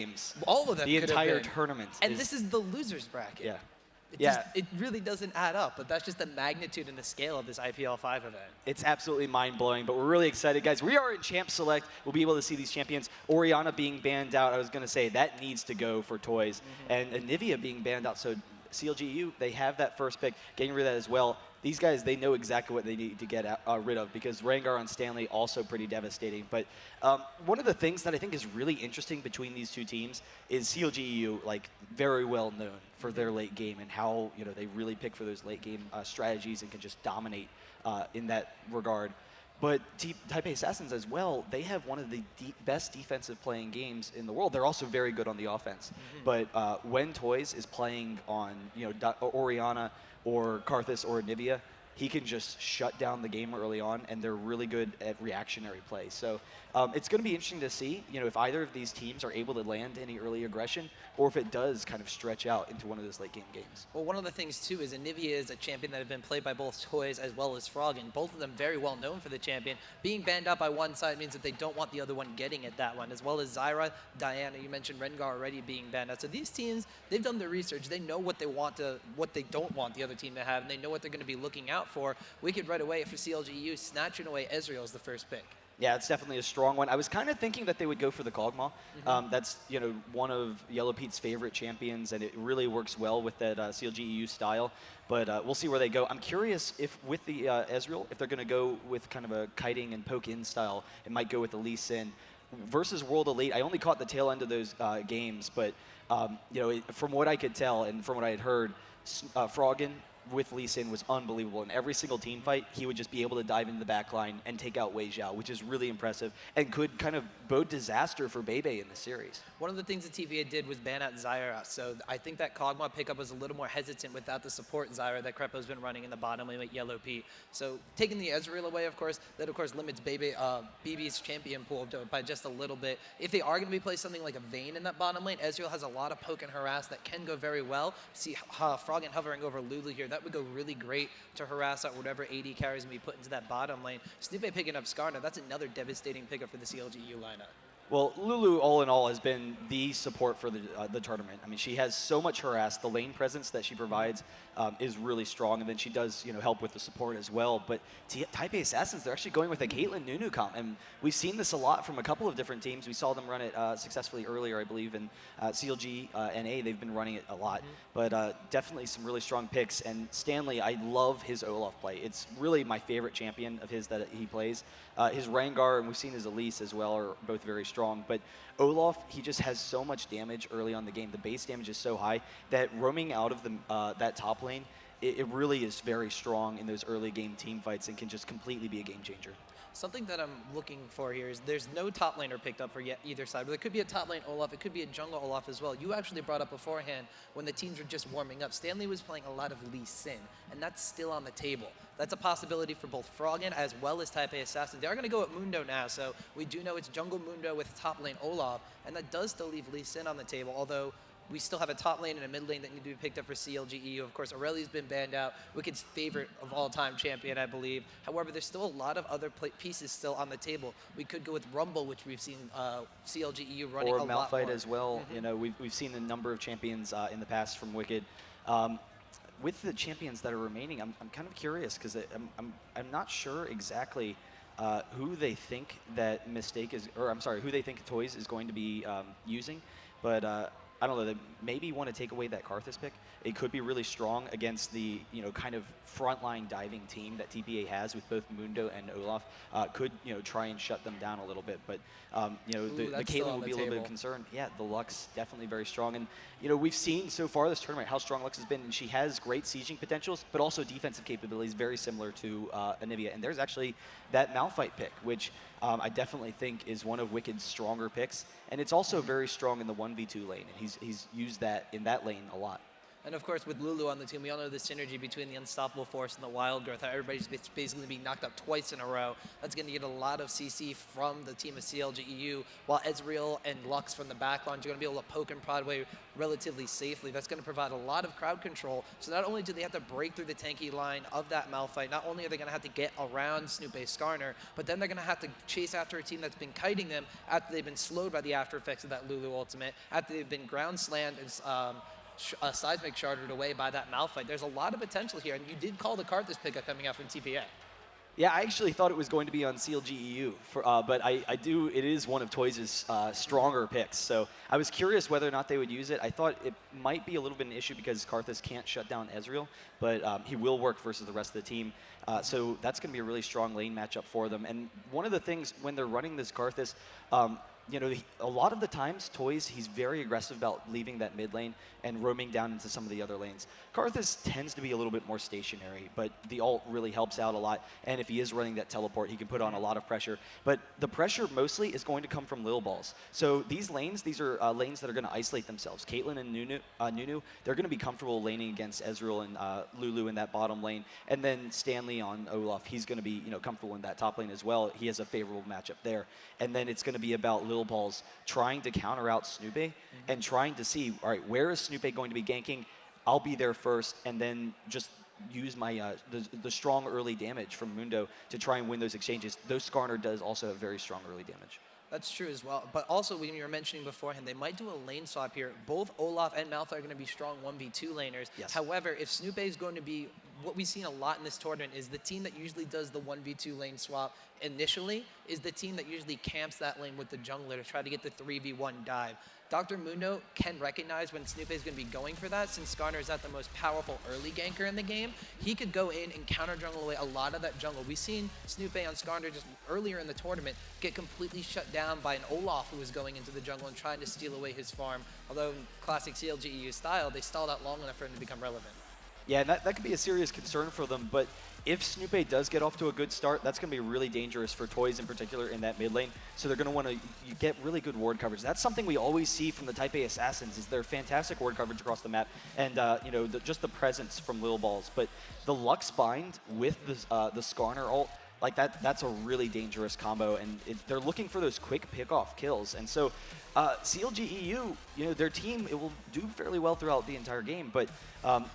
games. All of them The could have entire been. tournament. And this is the losers bracket. Yeah. It really doesn't add up, but that's just the magnitude and the scale of this IPL 5 event. It's absolutely mind-blowing, but we're really excited, guys. We are in Champ Select. We'll be able to see these champions. Orianna being banned out, I was going to say, that needs to go for toys. And Nivea being banned out, so CLGU, they have that first pick, getting rid of that as well. These guys, they know exactly what they need to get rid of, because Rengar on Stanley also pretty devastating. But one of the things that I think is really interesting between these two teams is CLGU, like, very well known for their late game and how they really pick for those late game strategies and can just dominate in that regard. But Taipei Assassins as well, they have one of the best defensive playing games in the world. They're also very good on the offense. But when Toys is playing on Orianna or Karthus or Nivea, he can just shut down the game early on, and they're really good at reactionary play. So it's going to be interesting to see, if either of these teams are able to land any early aggression, or if it does kind of stretch out into one of those late game games. Well, one of the things too is Nivea is a champion that have been played by both Toys as well as Froggen. Both of them very well known for the champion. Being banned out by one side means that they don't want the other one getting at that one, as well as Zyra, Diana. You mentioned Rengar already being banned out. So these teams, they've done their research. They know what they want what they don't want the other team to have, and they know what they're going to be looking out for. We could right away for CLGU snatching away Ezreal as the first pick. Yeah, it's definitely a strong one. I was kind of thinking that they would go for the Kog'Maw. That's one of Yellow Pete's favorite champions, and it really works well with that CLGEU style. But we'll see where they go. I'm curious if with the Ezreal, if they're going to go with kind of a kiting and poke in style, it might go with the Lee Sin. Versus World Elite, I only caught the tail end of those games, but from what I could tell and from what I had heard, Froggen with Lee Sin was unbelievable. In every single team fight, he would just be able to dive into the back line and take out Wei Xiao, which is really impressive and could kind of bode disaster for Bebe in the series. One of the things that TVA did was ban out Zyra, so I think that Kog'Maw pickup was a little more hesitant without the support Zyra that Krepo's been running in the bottom lane with Yellow Pete. So taking the Ezreal away, of course, that of course limits BB's champion pool by just a little bit. If they are going to be playing something like a Vayne in that bottom lane, Ezreal has a lot of poke and harass that can go very well. See Froggen hovering over Lulu here, that would go really great to harass out whatever AD carries and be put into that bottom lane. Snoopy picking up Skarner, that's another devastating pickup for the CLGU lineup. Well, Lulu, all in all, has been the support for the tournament. I mean, she has so much harass. The lane presence that she provides is really strong, and then she does, help with the support as well. But Taipei Assassins, they're actually going with a Caitlyn Nunu comp, and we've seen this a lot from a couple of different teams. We saw them run it successfully earlier, I believe, in CLG NA. They've been running it a lot, but definitely some really strong picks. And Stanley, I love his Olaf play. It's really my favorite champion of his that he plays. His Rengar, and we've seen his Elise as well, are both very strong. But Olaf, he just has so much damage early on the game. The base damage is so high that roaming out of that top lane, it really is very strong in those early game team fights and can just completely be a game changer. Something that I'm looking for here is there's no top laner picked up for either side. But there could be a top lane Olaf, it could be a jungle Olaf as well. You actually brought up beforehand when the teams were just warming up. Stanley was playing a lot of Lee Sin, and that's still on the table. That's a possibility for both Froggen as well as Taipei Assassin. They are going to go at Mundo now, so we do know it's jungle Mundo with top lane Olaf, and that does still leave Lee Sin on the table, although we still have a top lane and a mid lane that need to be picked up for CLGEU. Of course, Aurelia's been banned out. Wicked's favorite of all-time champion, I believe. However, there's still a lot of other pieces still on the table. We could go with Rumble, which we've seen CLGEU running a lot more. Or Malphite as well. We've seen a number of champions in the past from Wicked. With the champions that are remaining, I'm kind of curious because I'm not sure exactly who they think that who they think Toys is going to be using, but I don't know, they maybe want to take away that Karthus pick. It could be really strong against the, kind of frontline diving team that TPA has with both Mundo and Olaf. Could, try and shut them down a little bit. But, the Caitlyn will be a little bit concerned. Yeah, the Lux definitely very strong. And, we've seen so far this tournament how strong Lux has been. And she has great sieging potentials, but also defensive capabilities very similar to Anivia. And there's actually that Malphite pick, which I definitely think is one of Wicked's stronger picks. And it's also very strong in the 1v2 lane. And he's used that in that lane a lot. And of course, with Lulu on the team, we all know the synergy between the Unstoppable Force and the Wild Growth, how everybody's basically being knocked out twice in a row. That's going to get a lot of CC from the team of CLG EU, while Ezreal and Lux from the back lines are going to be able to poke and prod away relatively safely. That's going to provide a lot of crowd control. So not only do they have to break through the tanky line of that Malphite, not only are they going to have to get around Snoop Skarner, but then they're going to have to chase after a team that's been kiting them after they've been slowed by the after effects of that Lulu ultimate, after they've been ground slammed and seismic sharded away by that Malphite. There's a lot of potential here, and you did call the Karthus pickup coming out from TPA. Yeah, I actually thought it was going to be on CLG EU, but it is one of Toys' stronger picks. So I was curious whether or not they would use it. I thought it might be a little bit an issue because Karthus can't shut down Ezreal, but he will work versus the rest of the team. So that's going to be a really strong lane matchup for them. And one of the things when they're running this Karthus, a lot of the times, Toys, he's very aggressive about leaving that mid lane and roaming down into some of the other lanes. Karthus tends to be a little bit more stationary, but the ult really helps out a lot. And if he is running that teleport, he can put on a lot of pressure. But the pressure mostly is going to come from Lil Balls. So these lanes, these are lanes that are going to isolate themselves. Caitlyn and Nunu, they're going to be comfortable laning against Ezreal and Lulu in that bottom lane. And then Stanley on Olaf, he's going to be comfortable in that top lane as well. He has a favorable matchup there. And then it's going to be about Lil Balls trying to counter out Snoopy and trying to see, all right, where is Snoopy going to be ganking? I'll be there first, and then just use my the strong early damage from Mundo to try and win those exchanges. Though Skarner does also have very strong early damage. That's true as well. But also, when you were mentioning beforehand, they might do a lane swap here. Both Olaf and Malphite are going to be strong 1v2 laners. Yes. However, if Snoopy is going to be, what we've seen a lot in this tournament is the team that usually does the 1v2 lane swap initially is the team that usually camps that lane with the jungler to try to get the 3v1 dive. Dr. Mundo can recognize when Snoopy is going to be going for that, since Skarner is at the most powerful early ganker in the game. He could go in and counter jungle away a lot of that jungle. We've seen Snoopy on Skarner just earlier in the tournament get completely shut down by an Olaf who was going into the jungle and trying to steal away his farm. Although in classic CLG EU style, they stalled out long enough for him to become relevant. Yeah, that could be a serious concern for them, but if Snoopy does get off to a good start, that's going to be really dangerous for Toys in particular in that mid lane. So they're going to want to get really good ward coverage. That's something we always see from the Taipei Assassins is their fantastic ward coverage across the map and just the presence from Lil Balls. But the Lux bind with the Skarner ult, like that's a really dangerous combo, and they're looking for those quick pick-off kills. And so CLG EU, their team, it will do fairly well throughout the entire game, but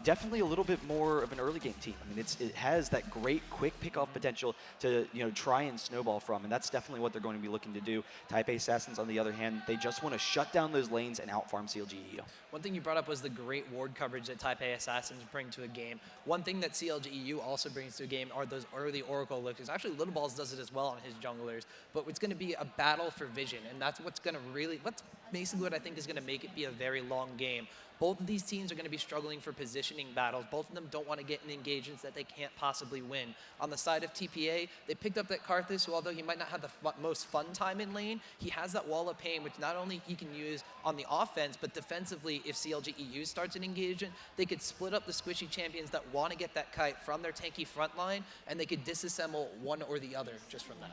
definitely a little bit more of an early game team. I mean, it has that great quick pick-off potential to try and snowball from, and that's definitely what they're going to be looking to do. Taipei Assassins, on the other hand, they just want to shut down those lanes and out-farm CLG EU. One thing you brought up was the great ward coverage that Taipei Assassins bring to a game. One thing that CLG EU also brings to a game are those early Oracle looks. Actually, Little Balls does it as well on his junglers, but it's going to be a battle for vision, and that's what's going to that's basically what I think is going to make it be a very long game. Both of these teams are going to be struggling for positioning battles. Both of them don't want to get in engagements that they can't possibly win. On the side of TPA, they picked up that Karthus, who although he might not have the most fun time in lane, he has that wall of pain, which not only he can use on the offense, but defensively, if CLG EU starts an engagement, they could split up the squishy champions that want to get that kite from their tanky front line, and they could disassemble one or the other just from that.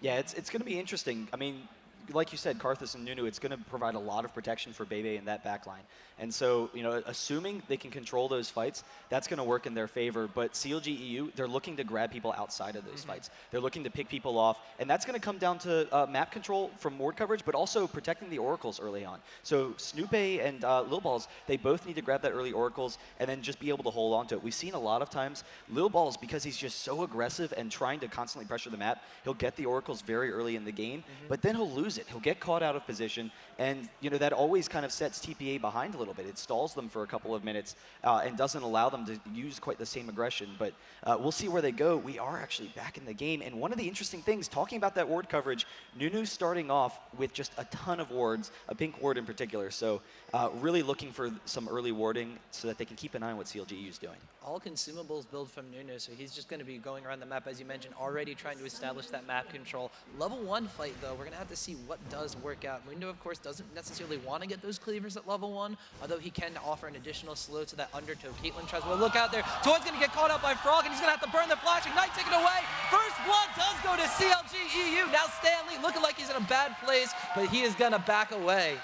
Yeah, it's going to be interesting. I mean, like you said, Karthus and Nunu, it's going to provide a lot of protection for Bebe in that backline. And so, assuming they can control those fights, that's going to work in their favor. But CLG EU, they're looking to grab people outside of those fights. They're looking to pick people off. And that's going to come down to map control from ward coverage, but also protecting the oracles early on. So Snoopy and Lil Balls, they both need to grab that early oracles and then just be able to hold on to it. We've seen a lot of times, Lil Balls, because he's just so aggressive and trying to constantly pressure the map, he'll get the oracles very early in the game, but then he'll lose it. He'll get caught out of position, and that always kind of sets TPA behind a little bit. It stalls them for a couple of minutes and doesn't allow them to use quite the same aggression, but we'll see where they go. We are actually back in the game, and one of the interesting things, talking about that ward coverage, Nunu's starting off with just a ton of wards, a pink ward in particular, so really looking for some early warding so that they can keep an eye on what CLG is doing. All consumables build from Nunu, so he's just going to be going around the map, as you mentioned, already trying to establish that map control. Level 1 fight, though, we're going to have to see what does work out. Mundo, of course, doesn't necessarily want to get those cleavers at level 1, although he can offer an additional slow to that undertow. Caitlyn tries, well, look out there. Toy's going to get caught out by Frog, and he's going to have to burn the flash. Ignite taken away. First blood does go to CLG EU. Now Stanley looking like he's in a bad place, but he is going to back away.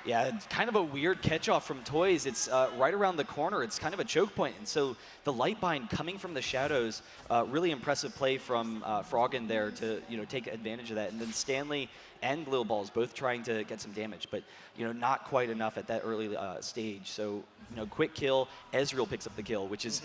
Yeah, it's kind of a weird catch-off from Toys. It's right around the corner. It's kind of a choke point. And so the Lightbind coming from the shadows, really impressive play from Froggen there to take advantage of that. And then Stanley and Lil Balls both trying to get some damage, but not quite enough at that early stage. So quick kill. Ezreal picks up the kill, which is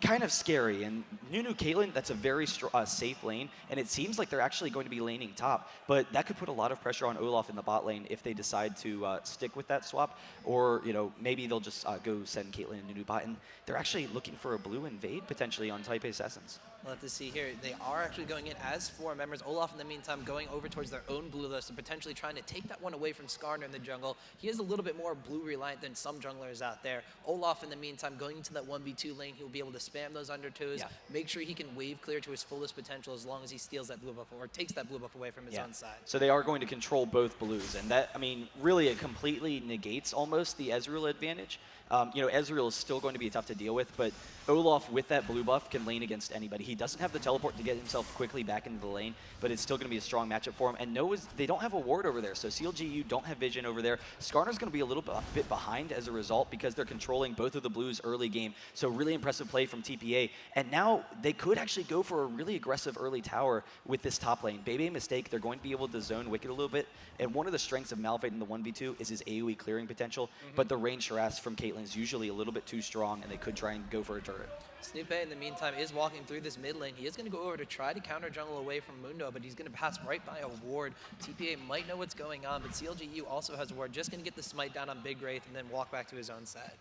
kind of scary. And Nunu Caitlyn, that's a very safe lane, and it seems like they're actually going to be laning top, but that could put a lot of pressure on Olaf in the bot lane if they decide to stick with that swap, or maybe they'll just go send Caitlyn and Nunu bot, and they're actually looking for a blue invade potentially on Taipei Assasins. We'll have to see here. They are actually going in as 4 members. Olaf, in the meantime, going over towards their own blue list and potentially trying to take that one away from Skarner in the jungle. He is a little bit more blue reliant than some junglers out there. Olaf, in the meantime, going into that 1v2 lane, he'll be able to spam those undertows, make sure he can wave clear to his fullest potential as long as he steals that blue buff or takes that blue buff away from his own side. So they are going to control both blues, and that, I mean, really it completely negates almost the Ezreal advantage. Ezreal is still going to be tough to deal with, but Olaf with that blue buff can lane against anybody. He doesn't have the teleport to get himself quickly back into the lane, but it's still going to be a strong matchup for him. And they don't have a ward over there, so CLGU don't have vision over there. Skarner's going to be a little bit behind as a result because they're controlling both of the blues early game. So really impressive play from TPA. And now they could actually go for a really aggressive early tower with this top lane. Bebe Mistake, they're going to be able to zone Wicked a little bit. And one of the strengths of Malphite in the 1v2 is his AoE clearing potential, but the range harass from Caitlyn is usually a little bit too strong, and they could try and go for a turret. Snoopay, in the meantime, is walking through this mid lane. He is going to go over to try to counter jungle away from Mundo, but he's going to pass right by a ward. TPA might know what's going on, but CLGU also has a ward. Just going to get the smite down on Big Wraith and then walk back to his own side.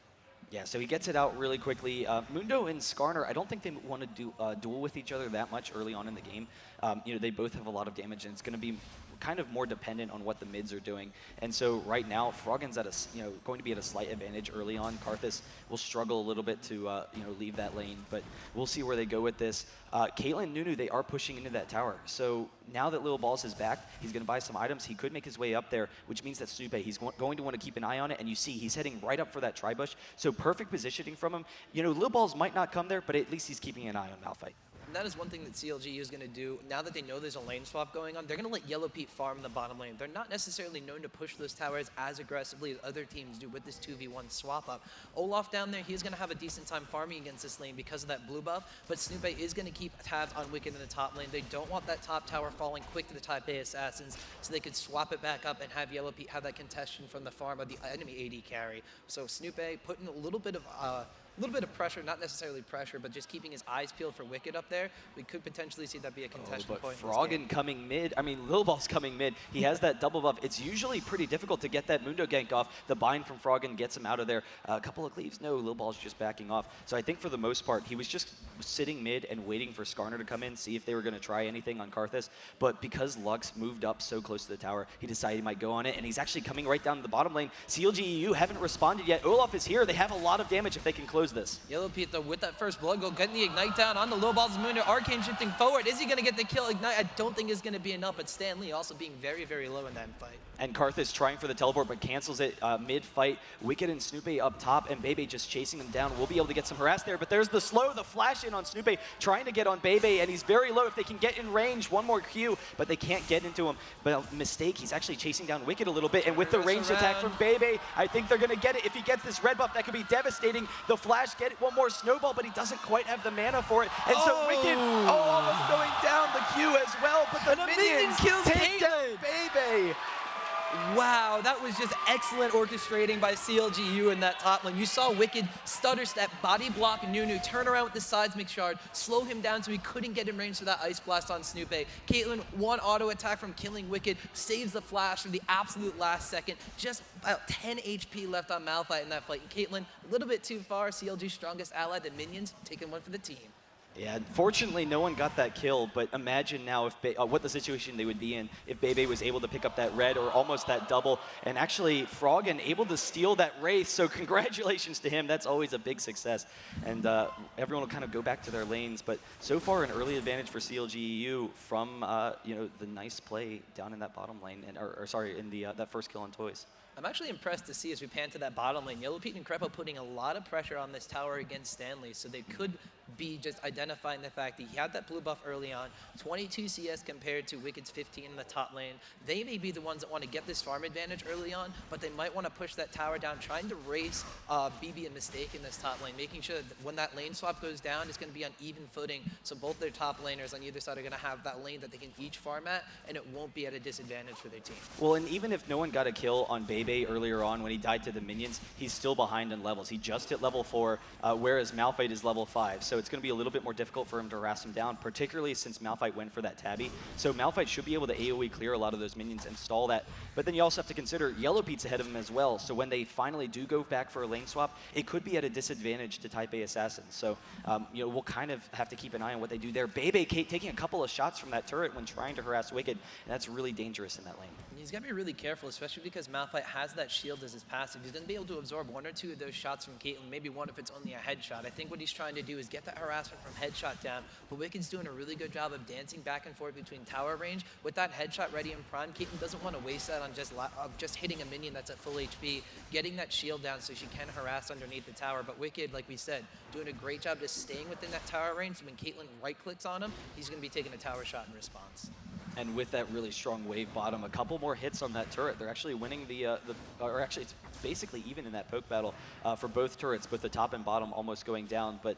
Yeah, so he gets it out really quickly. Mundo and Skarner, I don't think they want to do duel with each other that much early on in the game. They both have a lot of damage, and it's going to be kind of more dependent on what the mids are doing. And so right now, Froggen's at going to be at a slight advantage early on. Karthus will struggle a little bit to leave that lane, but we'll see where they go with this. Caitlyn and Nunu, they are pushing into that tower. So now that Lil Balls is back, he's going to buy some items. He could make his way up there, which means that Snoopay, he's going to want to keep an eye on it, and you see he's heading right up for that tri-bush. So perfect positioning from him. Lil Balls might not come there, but at least he's keeping an eye on Malphite. And that is one thing that CLG is going to do. Now that they know there's a lane swap going on, they're going to let Yellow Pete farm the bottom lane. They're not necessarily known to push those towers as aggressively as other teams do with this 2v1 swap up. Olaf down there, he's going to have a decent time farming against this lane because of that blue buff, but Snoopay is going to keep tabs on Wicked in the top lane. They don't want that top tower falling quick to the Taipei Assassins, so they could swap it back up and have Yellow Pete have that contention from the farm of the enemy AD carry. So Snoopay putting a little bit of pressure, not necessarily pressure, but just keeping his eyes peeled for Wicked up there. We could potentially see that be a contention point. Froggen coming mid, Lil Ball's coming mid. He has that double buff. It's usually pretty difficult to get that Mundo gank off. The bind from Froggen gets him out of there. A couple of cleaves, no, Lil Ball's just backing off. So I think for the most part, he was just sitting mid and waiting for Skarner to come in, see if they were going to try anything on Karthus. But because Lux moved up so close to the tower, he decided he might go on it, and he's actually coming right down to the bottom lane. CLGEU haven't responded yet. Olaf is here. They have a lot of damage if they can close this. Yellow Pete, though, with that first blood goal, getting the Ignite down on the Lil Balls of Mundo. Arcane shifting forward. Is he going to get the kill? Ignite, I don't think is going to be enough, but Stan Lee also being very, very low in that fight. And Karthus trying for the teleport, but cancels it mid-fight. Wicked and Snoopay up top, and Bebe just chasing them down. We'll be able to get some harass there, but there's the flash in on Snoopay, trying to get on Bebe, and he's very low. If they can get in range, one more Q, but they can't get into him. But a mistake, he's actually chasing down Wicked a little bit, and with the ranged attack from Bebe, I think they're going to get it. If he gets this red buff, that could be devastating. The flash, get one more snowball, but he doesn't quite have the mana for it. And so Wicked, almost going down the Q as well, but the minions kills take down Bebe. Wow, that was just excellent orchestrating by CLGU in that top lane. You saw Wicked stutter step, body block Nunu, turn around with the seismic shard, slow him down so he couldn't get in range for that ice blast on Snoopay. Caitlyn, one auto attack from killing Wicked, saves the flash for the absolute last second. Just about 10 HP left on Malphite in that fight. And Caitlyn, a little bit too far. CLG's strongest ally, the minions, taking one for the team. Yeah, fortunately, no one got that kill, but imagine now if what the situation they would be in if Bebe was able to pick up that red or almost that double, and actually Froggen able to steal that Wraith, so congratulations to him. That's always a big success, and everyone will kind of go back to their lanes, but so far an early advantage for CLGEU from the nice play down in that bottom lane, and in the that first kill on Toys. I'm actually impressed to see as we pan to that bottom lane, Yellow Pete and Crepo putting a lot of pressure on this tower against Stanley, so they could be just identifying the fact that he had that blue buff early on, 22 CS compared to Wicked's 15 in the top lane. They may be the ones that want to get this farm advantage early on, but they might want to push that tower down, trying to race BB and Mistake in this top lane, making sure that when that lane swap goes down, it's going to be on even footing, so both their top laners on either side are going to have that lane that they can each farm at, and it won't be at a disadvantage for their team. Well, and even if no one got a kill on Bebe earlier on when he died to the minions, he's still behind in levels. He just hit level 4, whereas Malphite is level 5, so it's going to be a little bit more difficult for him to harass him down, particularly since Malphite went for that tabby. So Malphite should be able to AoE clear a lot of those minions and stall that. But then you also have to consider Yellow Pete's ahead of him as well, so when they finally do go back for a lane swap, it could be at a disadvantage to Taipei Assassins. So we'll kind of have to keep an eye on what they do there. Bebe taking a couple of shots from that turret when trying to harass Wicked, and that's really dangerous in that lane. He's got to be really careful, especially because Malphite has that shield as his passive. He's going to be able to absorb 1 or 2 of those shots from Caitlyn, maybe 1 if it's only a headshot. I think what he's trying to do is get that harassment from headshot down, but Wicked's doing a really good job of dancing back and forth between tower range. With that headshot ready and prime, Caitlyn doesn't want to waste that on just hitting a minion that's at full HP, getting that shield down so she can harass underneath the tower. But Wicked, like we said, doing a great job just staying within that tower range, so when Caitlyn right-clicks on him, he's going to be taking a tower shot in response. And with that really strong wave bottom, a couple more hits on that turret, they're actually winning or actually it's basically even in that poke battle for both turrets, both the top and bottom almost going down. But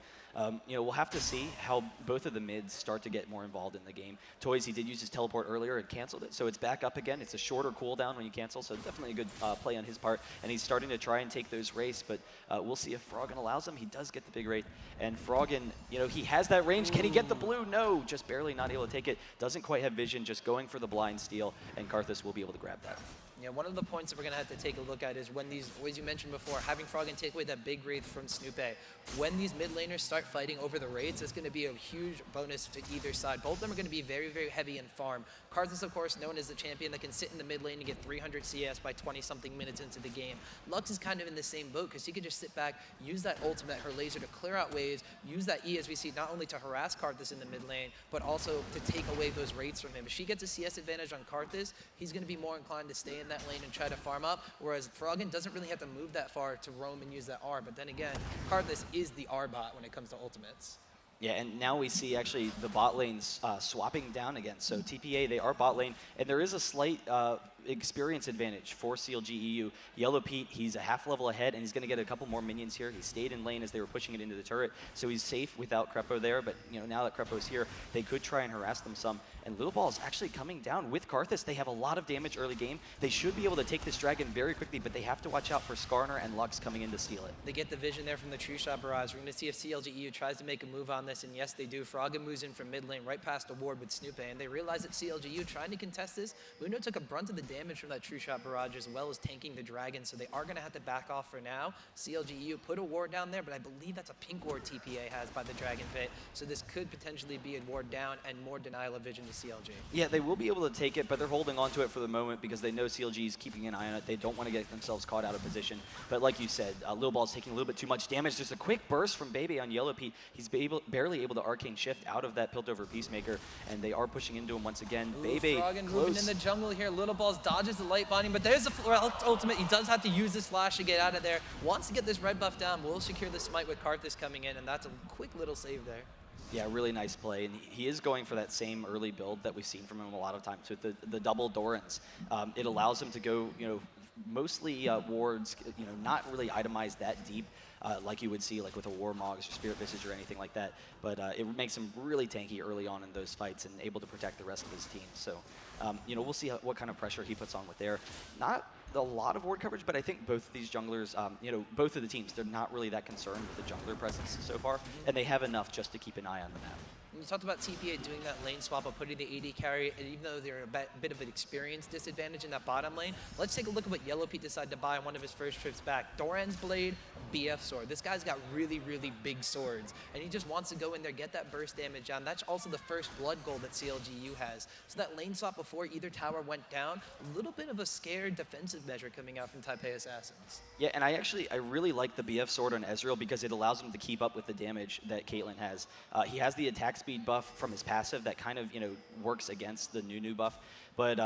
we'll have to see how both of the mids start to get more involved in the game. Toys, he did use his teleport earlier and canceled it, so it's back up again. It's a shorter cooldown when you cancel, so definitely a good play on his part. And he's starting to try and take those Wraiths, but we'll see if Froggen allows him. He does get the big Wraith, and Froggen, he has that range. Can he get the blue? No, just barely not able to take it. Doesn't quite have vision, just going for the blind steal, and Karthus will be able to grab that. Yeah, one of the points that we're going to have to take a look at is when these, as you mentioned before, having Froggen take away that big Wraith from Snoopé. When these mid laners start fighting over the Wraiths, it's going to be a huge bonus to either side. Both of them are going to be very, very heavy in farm. Karthus, of course, known as the champion that can sit in the mid lane and get 300 CS by 20-something minutes into the game. Lux is kind of in the same boat because he could just sit back, use that ultimate, her laser, to clear out waves, use that E, as we see, not only to harass Karthus in the mid lane, but also to take away those Wraiths from him. If she gets a CS advantage on Karthus, he's going to be more inclined to stay in that lane and try to farm up, whereas Froggen doesn't really have to move that far to roam and use that R. But then again, Karthus is the R bot when it comes to ultimates. Yeah, and now we see actually the bot lanes swapping down again. So TPA, they are bot lane, and there is a slight experience advantage for CLG EU. Yellow Pete, he's a half level ahead, and he's going to get a couple more minions here. He stayed in lane as they were pushing it into the turret, so he's safe without Krepo there. But now that Krepo's here, they could try and harass them some. And Little Ball is actually coming down with Karthus. They have a lot of damage early game. They should be able to take this dragon very quickly, but they have to watch out for Skarner and Lux coming in to steal it. They get the vision there from the True Shot Barrage. We're going to see if CLG EU tries to make a move on this, and yes, they do. Froggen moves in from mid lane right past the ward with Snoopé, and they realize that CLG EU trying to contest this. Muno took a brunt of the damage from that True Shot Barrage as well as tanking the dragon, so they are going to have to back off for now. CLG EU put a ward down there, but I believe that's a pink ward TPA has by the Dragon Pit, so this could potentially be a ward down and more denial of vision to CLG. Yeah, they will be able to take it, but they're holding on to it for the moment because they know CLG is keeping an eye on it. They don't want to get themselves caught out of position. But like you said, Lil Ball's taking a little bit too much damage. There's a quick burst from Bebe on Yellow Pete. He's barely able to arcane shift out of that Piltover Peacemaker, and they are pushing into him once again. Ooh, Bebe Froggen close. moving in the jungle here. Little Balls dodges the light binding, but there's the ultimate. He does have to use this flash to get out of there. Wants to get this red buff down. Will secure the smite with Karthus coming in, and that's a quick little save there. Yeah, really nice play, and he is going for that same early build that we've seen from him a lot of times with the double Dorans. It allows him to go, mostly wards, not really itemized that deep, like you would see like with a Warmogs or Spirit Visage or anything like that. But it makes him really tanky early on in those fights and able to protect the rest of his team. So, we'll see what kind of pressure he puts on with there. Not a lot of ward coverage, but I think both of these junglers, both of the teams, they're not really that concerned with the jungler presence so far, and they have enough just to keep an eye on the map. You talked about TPA doing that lane swap of putting the AD carry, and even though they're a bit of an experience disadvantage in that bottom lane, let's take a look at what Yellow Pete decided to buy on one of his first trips back. Doran's Blade, BF Sword. This guy's got really, really big swords, and he just wants to go in there, get that burst damage down. That's also the first blood goal that CLGU has. So that lane swap before either tower went down, a little bit of a scared defensive measure coming out from Taipei Assassins. Yeah, and I really like the BF Sword on Ezreal because it allows him to keep up with the damage that Caitlyn has. He has the attack speed buff from his passive that kind of, works against the Nunu buff. But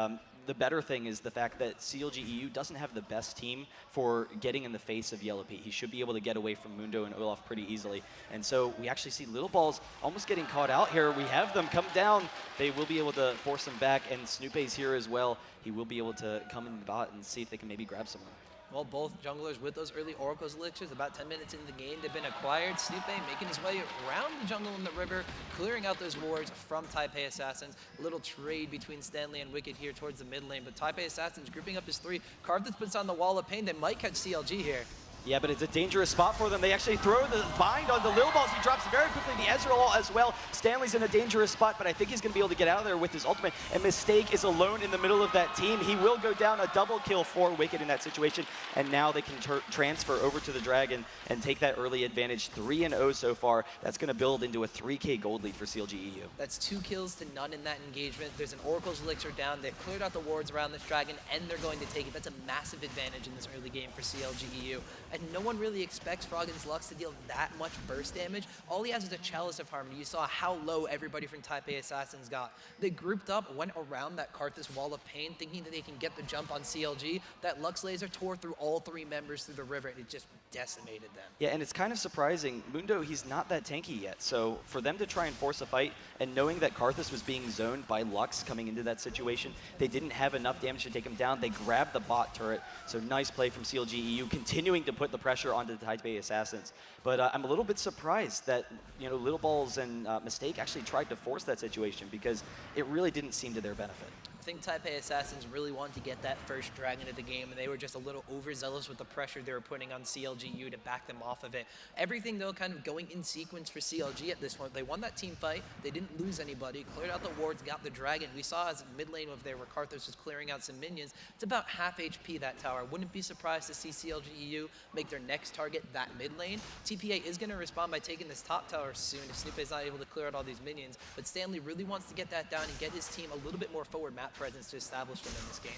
the better thing is the fact that CLG EU doesn't have the best team for getting in the face of Yellow Pete. He should be able to get away from Mundo and Olaf pretty easily. And so we actually see Little Balls almost getting caught out here. We have them come down. They will be able to force them back, and Snoopy's here as well. He will be able to come in the bot and see if they can maybe grab someone. Well, both junglers with those early Oracle's elixirs, about 10 minutes into the game, they've been acquired. Snoopy making his way around the jungle in the river, clearing out those wards from Taipei Assassins. A little trade between Stanley and Wicked here towards the mid lane, but Taipei Assassins grouping up his 3. Karthus puts on the wall of pain. They might catch CLG here. Yeah, but it's a dangerous spot for them. They actually throw the bind on the Little Balls. He drops very quickly the Ezreal as well. Stanley's in a dangerous spot, but I think he's going to be able to get out of there with his ultimate. And Mistake is alone in the middle of that team. He will go down, a double kill for Wicked in that situation. And now they can transfer over to the Dragon and take that early advantage. 3-0 so far. That's going to build into a 3K gold lead for CLG EU. That's 2 kills to none in that engagement. There's an Oracle's elixir down. They've cleared out the wards around this Dragon, and they're going to take it. That's a massive advantage in this early game for CLG EU. And no one really expects Froggen's Lux to deal that much burst damage. All he has is a Chalice of Harmony. You saw how low everybody from Taipei Assassins got. They grouped up, went around that Karthus wall of pain, thinking that they can get the jump on CLG. That Lux laser tore through all 3 members through the river, and it just decimated them. Yeah, and it's kind of surprising. Mundo, he's not that tanky yet, so for them to try and force a fight, and knowing that Karthus was being zoned by Lux coming into that situation, they didn't have enough damage to take him down. They grabbed the bot turret, so nice play from CLG EU, continuing to put the pressure onto the Taipei Assassins. But I'm a little bit surprised that Little Balls and Mistake actually tried to force that situation, because it really didn't seem to their benefit. I think Taipei Assassins really wanted to get that first Dragon of the game, and they were just a little overzealous with the pressure they were putting on CLGU to back them off of it. Everything, though, kind of going in sequence for CLG at this point. They won that team fight. They didn't lose anybody. Cleared out the wards, got the Dragon. We saw as mid lane of there where Karthus was clearing out some minions. It's about half HP, that tower. Wouldn't be surprised to see CLGU make their next target that mid lane. TPA is going to respond by taking this top tower soon if Snoopy is not able to clear out all these minions. But Stanley really wants to get that down and get his team a little bit more forward map presence to establish them in this game.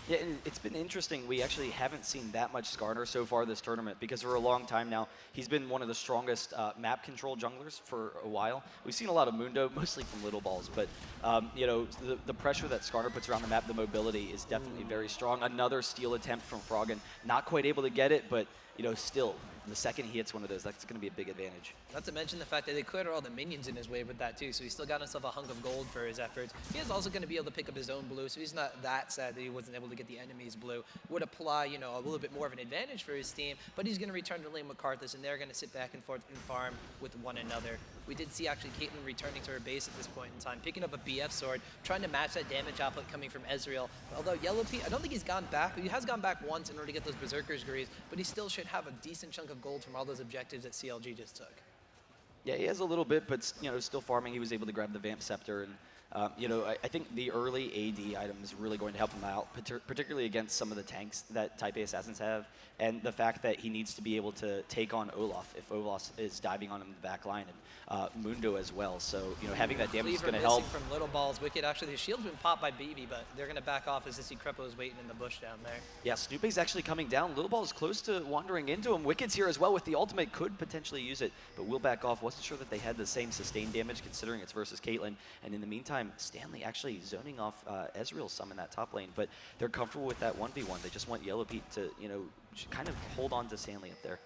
Yeah, and it's been interesting. We actually haven't seen that much Skarner so far this tournament, because for a long time now, he's been one of the strongest map control junglers for a while. We've seen a lot of Mundo, mostly from Little Balls, but the pressure that Skarner puts around the map, the mobility is definitely very strong. Another steal attempt from Froggen, not quite able to get it, but still, the second he hits one of those, that's going to be a big advantage. Not to mention the fact that they cleared all the minions in his wave with that too, so he still got himself a hunk of gold for his efforts. He is also going to be able to pick up his own blue, so he's not that sad that he wasn't able to get the enemy's blue. Would apply, a little bit more of an advantage for his team, but he's going to return to lane with Karthus, and they're going to sit back and forth and farm with one another. We did see actually Caitlyn returning to her base at this point in time, picking up a BF sword, trying to match that damage output coming from Ezreal. Although Yellow Pete, I don't think he's gone back. He has gone back once in order to get those Berserker's Greaves, but he still should have a decent chunk of gold from all those objectives that CLG just took. Yeah, he has a little bit, but still farming. He was able to grab the Vamp Scepter, and I think the early AD item is really going to help him out, particularly against some of the tanks that Taipei Assassins have, and the fact that he needs to be able to take on Olaf if Olaf is diving on him in the back line, and Mundo as well. So having that damage is going to help. From Little Balls, Wicked. Actually, the shield's been popped by BB, but they're going to back off as they see Crepo is waiting in the bush down there. Yeah, Snoopy's actually coming down. Little Ball is close to wandering into him. Wicked's here as well with the ultimate, could potentially use it, but will back off. Wasn't sure that they had the same sustained damage considering it's versus Caitlyn. And in the meantime, Stanley actually zoning off Ezreal some in that top lane, but they're comfortable with that 1v1. They just want Yellow Pete to, kind of hold on to Stanley up there.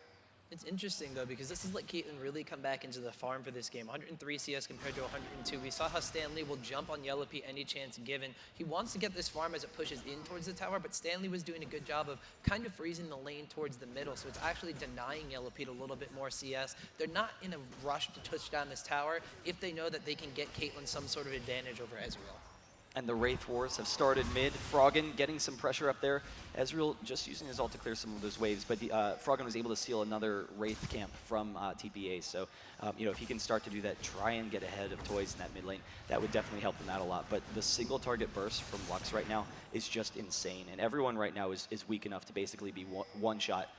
It's interesting, though, because this is like Caitlyn really come back into the farm for this game. 103 CS compared to 102. We saw how Stanley will jump on Yellow Pete any chance given. He wants to get this farm as it pushes in towards the tower, but Stanley was doing a good job of kind of freezing the lane towards the middle, so it's actually denying Yellow Pete a little bit more CS. They're not in a rush to touch down this tower if they know that they can get Caitlyn some sort of advantage over Ezreal. And the Wraith Wars have started mid. Froggen getting some pressure up there. Ezreal just using his ult to clear some of those waves, but Froggen was able to steal another Wraith camp from TPA. So, if he can start to do that, try and get ahead of Toys in that mid lane, that would definitely help them out a lot. But the single target burst from Lux right now is just insane. And everyone right now is weak enough to basically be one shot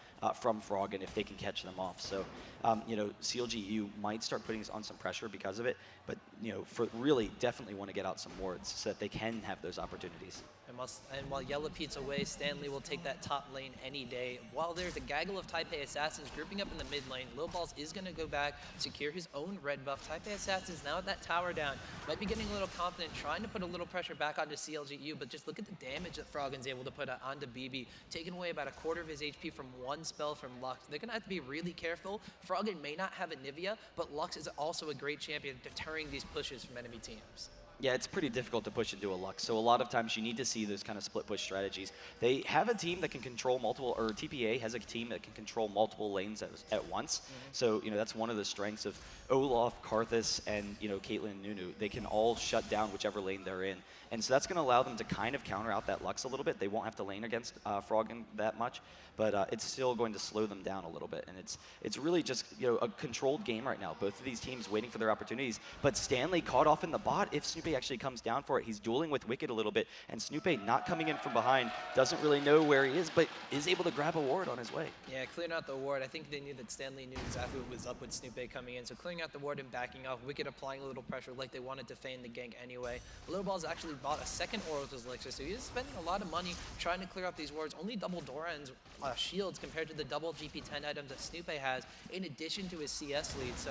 from Froggen if they can catch them off. So, CLGU might start putting on some pressure because of it, but, for really definitely want to get out some wards so that they can have those opportunities. And while Yellow Pete's away, Stanley will take that top lane any day. While there's a gaggle of Taipei Assassins grouping up in the mid lane, Lil Balls is going to go back, secure his own red buff. Taipei Assassins now at that tower down, might be getting a little confident, trying to put a little pressure back onto CLGU, but just look at the damage that Froggen's able to put onto BB, taking away about a quarter of his HP from one spell from Lux. They're going to have to be really careful. Froggen may not have Anivia, but Lux is also a great champion deterring these pushes from enemy teams. Yeah, it's pretty difficult to push into a Lux. So a lot of times you need to see those kind of split push strategies. They have a team that can control multiple, or TPA has a team that can control multiple lanes at once. So, that's one of the strengths of Olaf, Karthus, and, Caitlyn and Nunu. They can all shut down whichever lane they're in. And so that's going to allow them to kind of counter out that Lux a little bit. They won't have to lane against Froggen that much, but it's still going to slow them down a little bit. And it's really just, a controlled game right now. Both of these teams waiting for their opportunities. But Stanley caught off in the bot. If Snoopy actually comes down for it, he's dueling with Wicked a little bit, and Snoopy not coming in from behind, doesn't really know where he is, but is able to grab a ward on his way. Yeah, clearing out the ward. I think they knew that Stanley knew exactly what was up with Snoopy coming in, so clearing out the ward and backing off, Wicked applying a little pressure like they wanted to feign the gank anyway. Little Balls actually bought a second Oracle's Elixir, so he is spending a lot of money trying to clear out these wards. Only double Doran's shields compared to the double GP10 items that Snoopy has, in addition to his CS lead. So,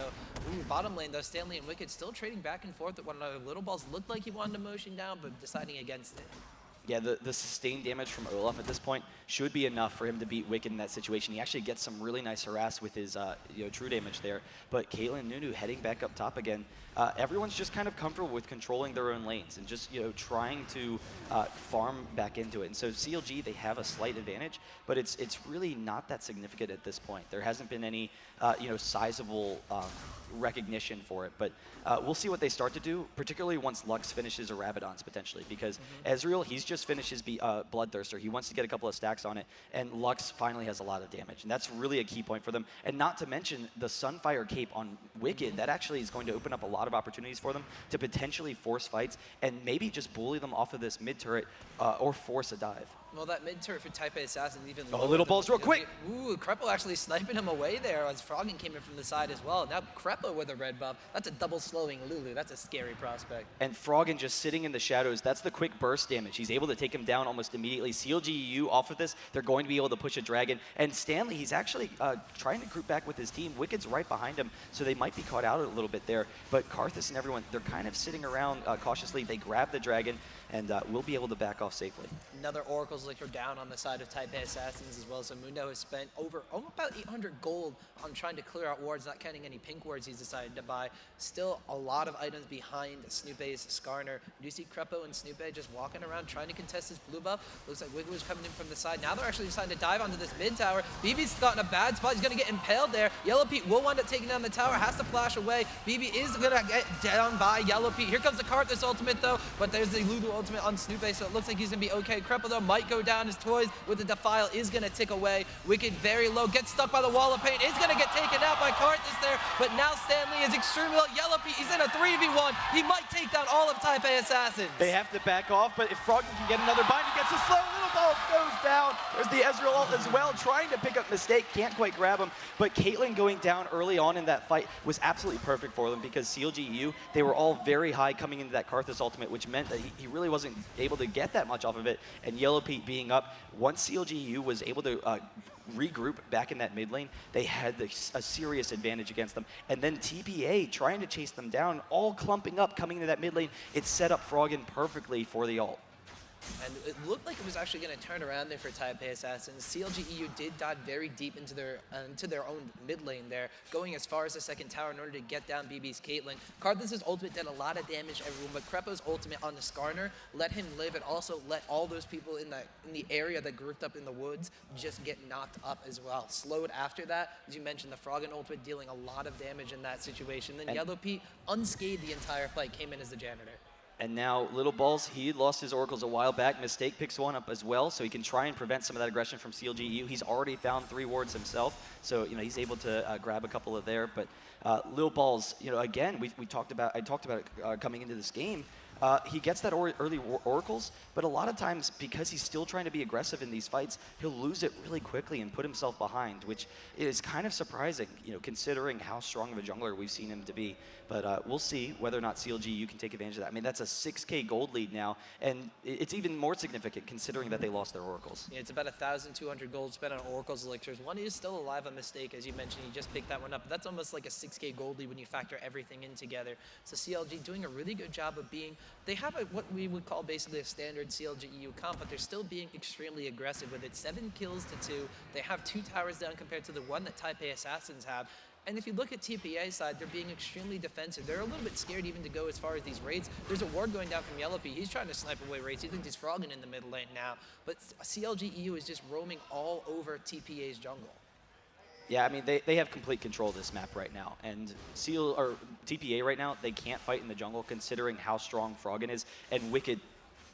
bottom lane though, Stanley and Wicked still trading back and forth with one another. Little Balls looked like he wanted to motion down, but deciding against it. Yeah, the sustained damage from Olaf at this point should be enough for him to beat Wicked in that situation. He actually gets some really nice harass with his true damage there. But Caitlyn and Nunu heading back up top again. Everyone's just kind of comfortable with controlling their own lanes and just trying to farm back into it. And so CLG, they have a slight advantage, but it's really not that significant at this point. There hasn't been any sizable recognition for it, but we'll see what they start to do, particularly once Lux finishes a Rabadon's potentially, because Ezreal, he's just finished his Bloodthirster. He wants to get a couple of stacks on it, and Lux finally has a lot of damage, and that's really a key point for them. And not to mention the Sunfire Cape on Wicked, that actually is going to open up a lot of opportunities for them to potentially force fights and maybe just bully them off of this mid turret or force a dive. Well, that mid turret for Taipei Assassin even Little Balls real quick. Ooh, Krepo actually sniping him away there as Froggen came in from the side as well. Now Krepo with a red buff. That's a double slowing Lulu. That's a scary prospect. And Froggen just sitting in the shadows. That's the quick burst damage. He's able to take him down almost immediately. CLGU off of this, they're going to be able to push a dragon. And Stanley, he's actually trying to group back with his team. Wicked's right behind him, so they might be caught out a little bit there. But Karthus and everyone, they're kind of sitting around cautiously. They grab the dragon, and we'll be able to back off safely. Another Oracle's Elixir down on the side of Taipei Assassins as well. So Mundo has spent about 800 gold on trying to clear out wards, not counting any pink wards he's decided to buy. Still a lot of items behind Snoopy's Skarner. You see Krepo and Snoopy just walking around trying to contest his blue buff. Looks like Wiggle was coming in from the side. Now they're actually deciding to dive onto this mid tower. BB's got in a bad spot. He's going to get impaled there. Yellow Pete will wind up taking down the tower, has to flash away. BB is going to get down by Yellow Pete. Here comes the Karthus ultimate though, but there's the Lulu ultimate on Snoopy, so it looks like he's going to be okay. Krepo though might go down. His toys with the Defile is going to tick away. Wicked very low, gets stuck by the wall of pain, is going to get taken out by Karthus there, but now Stanley is extremely low. Yellow Pete, he's in a 3v1. He might take down all of Taipei Assassins. They have to back off, but if Froggen can get another bind, he gets a slow. Little Balls goes down. There's the Ezreal ult as well, trying to pick up Mistake, can't quite grab him, but Caitlyn going down early on in that fight was absolutely perfect for them because CLGU, they were all very high coming into that Karthus ultimate, which meant that he really wasn't able to get that much off of it, and Yellow Pete being up, once CLGU was able to regroup back in that mid lane, they had a serious advantage against them. And then TPA trying to chase them down, all clumping up, coming into that mid lane. It set up Froggen perfectly for the ult. And it looked like it was actually going to turn around there for Taipei Assassins. CLG did dive very deep into their own mid lane there, going as far as the second tower in order to get down BB's Caitlyn. Karthus' ultimate did a lot of damage to everyone, but Krepo's ultimate on the Skarner let him live and also let all those people in the area that grouped up in the woods just get knocked up as well. Slowed after that, as you mentioned, the Froggen ultimate dealing a lot of damage in that situation. Then Yellow Pete, unscathed the entire fight, came in as the janitor. And now Little Balls, he lost his Oracles a while back. Mistake picks one up as well, so he can try and prevent some of that aggression from CLGU. He's already found 3 wards himself, so he's able to grab a couple of there. But Little Balls, again, I talked about it coming into this game. He gets that early oracles, but a lot of times, because he's still trying to be aggressive in these fights, he'll lose it really quickly and put himself behind, which is kind of surprising, considering how strong of a jungler we've seen him to be. But we'll see whether or not CLG can take advantage of that. I mean, that's a 6K gold lead now, and it's even more significant considering that they lost their oracles. Yeah, it's about 1,200 gold spent on oracles elixirs. One is still alive, a mistake, as you mentioned. You just picked that one up. But that's almost like a 6K gold lead when you factor everything in together. So CLG doing a really good job of being, they have what we would call basically a standard CLG EU comp, but they're still being extremely aggressive with it. 7 kills to 2. They have 2 towers down compared to the 1 that Taipei Assassins have. And if you look at TPA's side, they're being extremely defensive. They're a little bit scared even to go as far as these raids. There's a ward going down from Yellowpea. He's trying to snipe away raids. He thinks he's frogging in the mid lane now. But CLG EU is just roaming all over TPA's jungle. Yeah, I mean, they have complete control of this map right now. And TPA right now, they can't fight in the jungle considering how strong Froggen is. And Wicked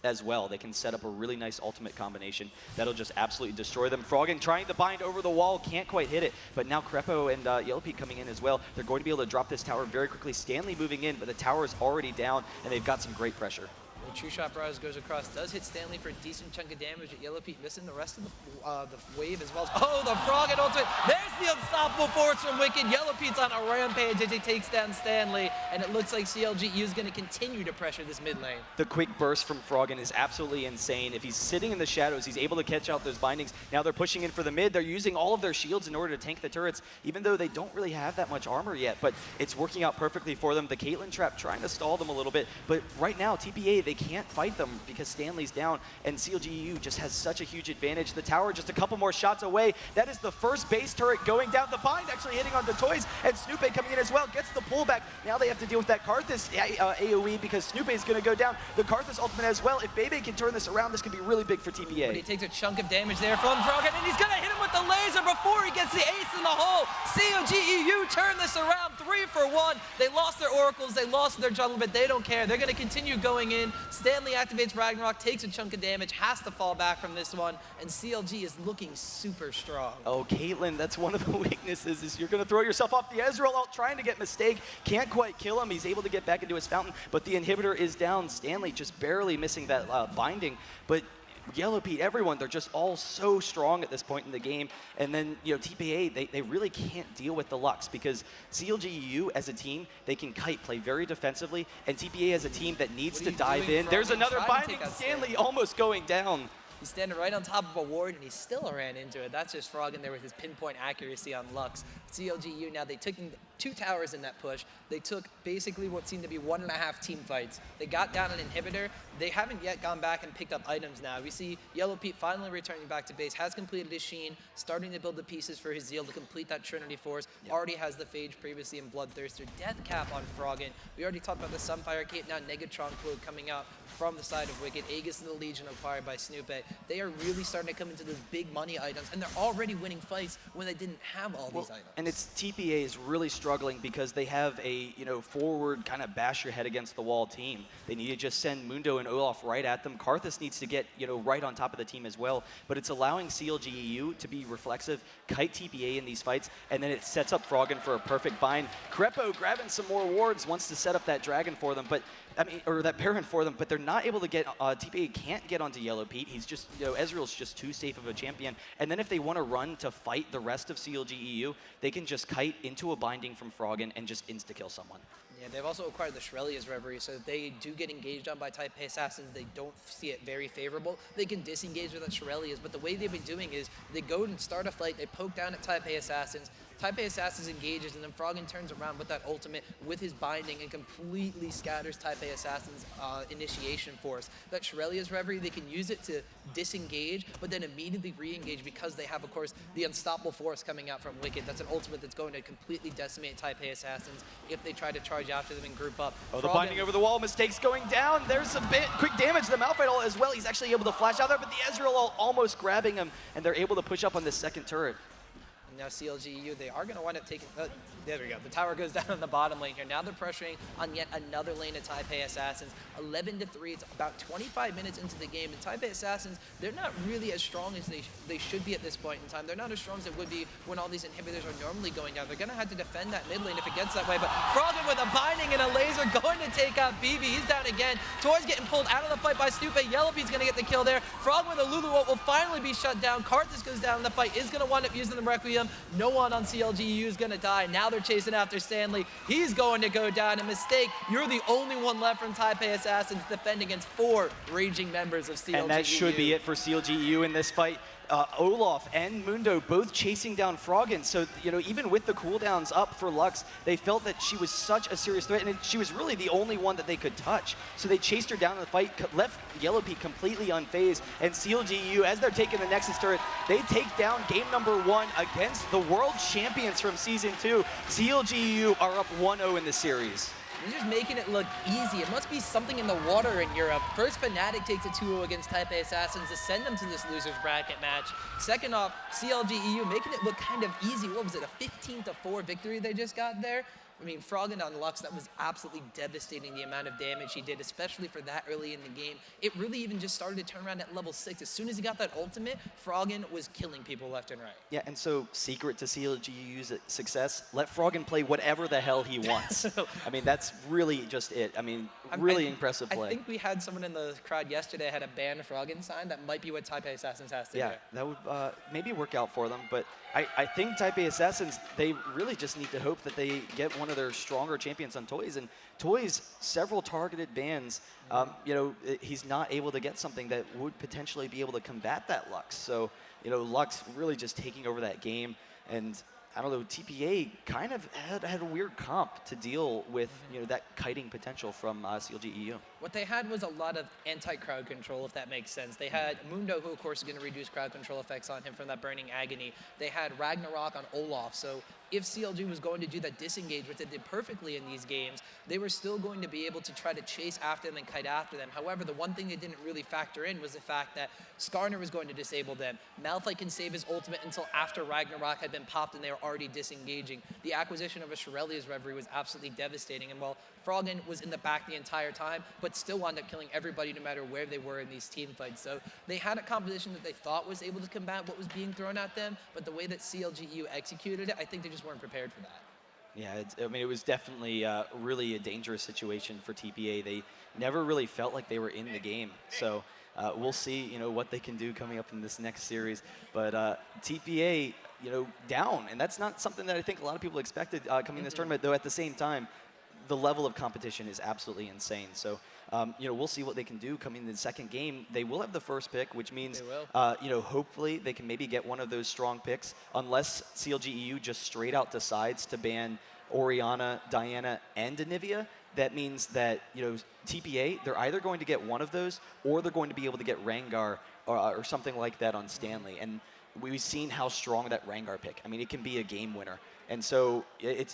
as well. They can set up a really nice ultimate combination that'll just absolutely destroy them. Froggen trying to bind over the wall, can't quite hit it, but now Crepo and Yellowpea coming in as well. They're going to be able to drop this tower very quickly. Stanley moving in, but the tower is already down, and they've got some great pressure. The True Shot Barrage goes across, does hit Stanley for a decent chunk of damage at Yellowpea, missing the rest of the wave as well. Oh, the Froggen ultimate! There's the unstoppable force from Wicked. Yellowpea's on a rampage as he takes down Stanley, and it looks like CLG is going to continue to pressure this mid lane. The quick burst from Froggen is absolutely insane. If he's sitting in the shadows, he's able to catch out those bindings. Now they're pushing in for the mid. They're using all of their shields in order to tank the turrets, even though they don't really have that much armor yet, but it's working out perfectly for them. The Caitlyn trap trying to stall them a little bit, but right now, TPA, they can't fight them because Stanley's down, and CLGU just has such a huge advantage. The tower just a couple more shots away. That is the first base turret going down. The bind actually hitting onto Toys, and Snoopy coming in as well, gets the pullback. Now they have to deal with that Karthus AoE because Snoopy is going to go down. The Karthus ultimate as well. If Bebe can turn this around, this could be really big for TPA. But he takes a chunk of damage there from Froggen, and he's going to hit him with the laser before he gets the ace in the hole. CLGEU turn this around 3 for 1. They lost their oracles, they lost their jungle, but they don't care. They're going to continue going in. Stanley activates Ragnarok, takes a chunk of damage, has to fall back from this one, and CLG is looking super strong. Oh, Caitlyn, that's one of the weaknesses, is you're going to throw yourself off the Ezreal ult, trying to get Mistake, can't quite kill him, he's able to get back into his fountain, but the inhibitor is down. Stanley just barely missing that binding, but Yellowpea, everyone, they're just all so strong at this point in the game. And then, TPA, they really can't deal with the Lux because CLGU as a team, they can kite, play very defensively, and TPA as a team that needs to dive in. There's another binding, Stanley almost going down. He's standing right on top of a ward, and he still ran into it. That's just Froggen there with his pinpoint accuracy on Lux. CLGU now, they took 2 towers in that push. They took basically what seemed to be 1.5 team fights. They got down an inhibitor. They haven't yet gone back and picked up items now. We see Yellowpea finally returning back to base, has completed his Sheen, starting to build the pieces for his Zeal to complete that Trinity Force. Yep. Already has the Phage previously in Bloodthirster. Death Cap on Froggen. We already talked about the Sunfire Cape, now Negatron Cloak coming out from the side of Wicked. Aegis and the Legion acquired by Snoopy. They are really starting to come into those big money items, and they're already winning fights when they didn't have all these items. And it's TPA is really struggling because they have a forward kind of bash your head against the wall team. They need to just send Mundo and Olaf right at them. Karthus needs to get right on top of the team as well, but it's allowing CLGEU to be reflexive, kite TPA in these fights, and then it sets up Froggen for a perfect bind. Crepo grabbing some more wards, wants to set up that dragon for them, but or that Baron for them, but they're not able to get, TPA can't get onto Yellowpea. He's just, Ezreal's just too safe of a champion. And then if they want to run to fight the rest of CLGEU, they can just kite into a binding from Froggen and just insta-kill someone. Yeah, they've also acquired the Shrelia's Reverie, so if they do get engaged on by Taipei Assassins, they don't see it very favorable. They can disengage with the Shrelia's, but the way they've been doing is they go and start a fight, they poke down at Taipei Assassins, Taipei Assassins engages, and then Froggen turns around with that ultimate with his binding and completely scatters Taipei Assassins' initiation force. That Shrelia's Reverie, they can use it to disengage, but then immediately re-engage because they have, of course, the unstoppable force coming out from Wicked. That's an ultimate that's going to completely decimate Taipei Assassins if they try to charge after them and group up. Oh, the binding over the wall, Mistakes going down. There's a bit quick damage to the Malphite ult as well. He's actually able to flash out there, but the Ezreal ult almost grabbing him, and they're able to push up on this second turret. And now CLGU, they are going to wind up taking, there we go. The tower goes down in the bottom lane here. Now they're pressuring on yet another lane of Taipei Assassins. 11-3, it's about 25 minutes into the game. And Taipei Assassins, they're not really as strong as they should be at this point in time. They're not as strong as it would be when all these inhibitors are normally going down. They're going to have to defend that mid lane if it gets that way. But Froggen with a binding and a laser going to take out BB. He's down again. Toy's getting pulled out of the fight by Stupe. Yellowbee's going to get the kill there. Froggen with a Lulu ult will finally be shut down. Karthus goes down in the fight, is going to wind up using the Requiem. No one on CLGU is going to die. Now they're chasing after Stanley. He's going to go down. A mistake. You're the only one left from Taipei Assassins to defend against 4 raging members of CLGU. And that should be it for CLGU in this fight. Olaf and Mundo both chasing down Froggen. So, even with the cooldowns up for Lux, they felt that she was such a serious threat, and she was really the only one that they could touch. So they chased her down in the fight, left Yellowpea completely unfazed, and CLGU, as they're taking the Nexus turret, they take down game number 1 against the world champions from Season 2. CLGU are up 1-0 in the series. They're just making it look easy. It must be something in the water in Europe. First, Fnatic takes a 2-0 against Taipei Assassins to send them to this loser's bracket match. Second off, CLGEU making it look kind of easy. What was it, a 15-4 victory they just got there? I mean, Froggen on Lux, that was absolutely devastating, the amount of damage he did, especially for that early in the game. It really even just started to turn around at level 6. As soon as he got that ultimate, Froggen was killing people left and right. Yeah, and so secret to CLGU's success, let Froggen play whatever the hell he wants. I mean, that's really just it. I mean, really impressive play. I think we had someone in the crowd yesterday had a ban Froggen sign. That might be what Taipei Assassins has to do. Yeah, that would maybe work out for them. But I think Taipei Assassins, they really just need to hope that they get one of their stronger champions on Toys. And Toys, several targeted bans, he's not able to get something that would potentially be able to combat that Lux. So, Lux really just taking over that game. And I don't know, TPA kind of had a weird comp to deal with, that kiting potential from CLGEU. What they had was a lot of anti-crowd control, if that makes sense. They had Mundo, who of course is going to reduce crowd control effects on him from that Burning Agony. They had Ragnarok on Olaf, so if CLG was going to do that disengage, which they did perfectly in these games, they were still going to be able to try to chase after them and kite after them. However, the one thing they didn't really factor in was the fact that Skarner was going to disable them. Malphite can save his ultimate until after Ragnarok had been popped and they were already disengaging. The acquisition of a Shirelia's Reverie was absolutely devastating, and while Froggen was in the back the entire time, but still wound up killing everybody no matter where they were in these team fights. So they had a composition that they thought was able to combat what was being thrown at them, but the way that CLGU executed it, I think they just weren't prepared for that. Yeah, it was definitely really a dangerous situation for TPA. They never really felt like they were in the game. So we'll see, what they can do coming up in this next series. But TPA, down, and that's not something that I think a lot of people expected coming in this tournament, though at the same time, the level of competition is absolutely insane. So, we'll see what they can do coming in the second game. They will have the first pick, which means, hopefully they can maybe get one of those strong picks, unless CLGEU just straight out decides to ban Orianna, Diana, and Anivia. That means that, TPA, they're either going to get one of those, or they're going to be able to get Rengar or something like that on Stanley. And we've seen how strong that Rengar pick. I mean, it can be a game winner. And so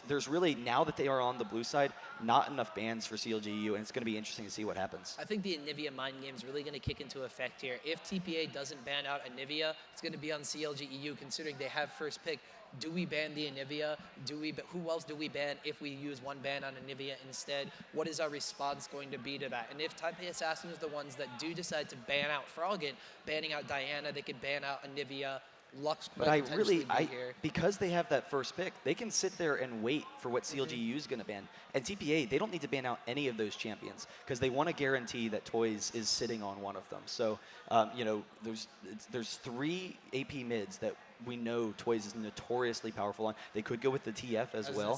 there's really, now that they are on the blue side, not enough bans for CLGU, and it's going to be interesting to see what happens. I think the Anivia mind game is really going to kick into effect here. If TPA doesn't ban out Anivia, it's going to be on CLGEU, considering they have first pick. Do we ban the Anivia? Who else do we ban if we use one ban on Anivia instead? What is our response going to be to that? And if Taipei Assassins are the ones that do decide to ban out Froggen, banning out Diana, they could ban out Anivia. Lux, but because they have that first pick, they can sit there and wait for what CLGU is going to ban. And TPA, they don't need to ban out any of those champions because they want to guarantee that Toys is sitting on one of them. So, there's 3 AP mids that we know Toys is notoriously powerful on. They could go with the TF as well.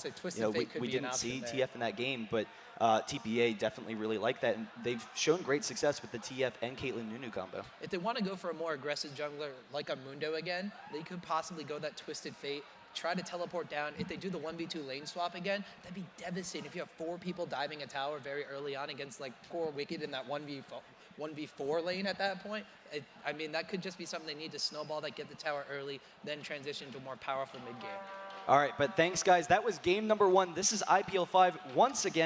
We didn't see TF in that game, but TPA definitely really like that, and they've shown great success with the TF and Caitlyn Nunu combo. If they want to go for a more aggressive jungler like a Mundo again, they could possibly go that Twisted Fate, try to teleport down. If they do the 1v2 lane swap again, that'd be devastating. If you have 4 people diving a tower very early on against like poor Wicked in that 1v4 lane at that point, I mean, that could just be something they need to snowball that, get the tower early, then transition to a more powerful mid game. All right, but thanks, guys. That was game number 1. This is IPL 5 once again.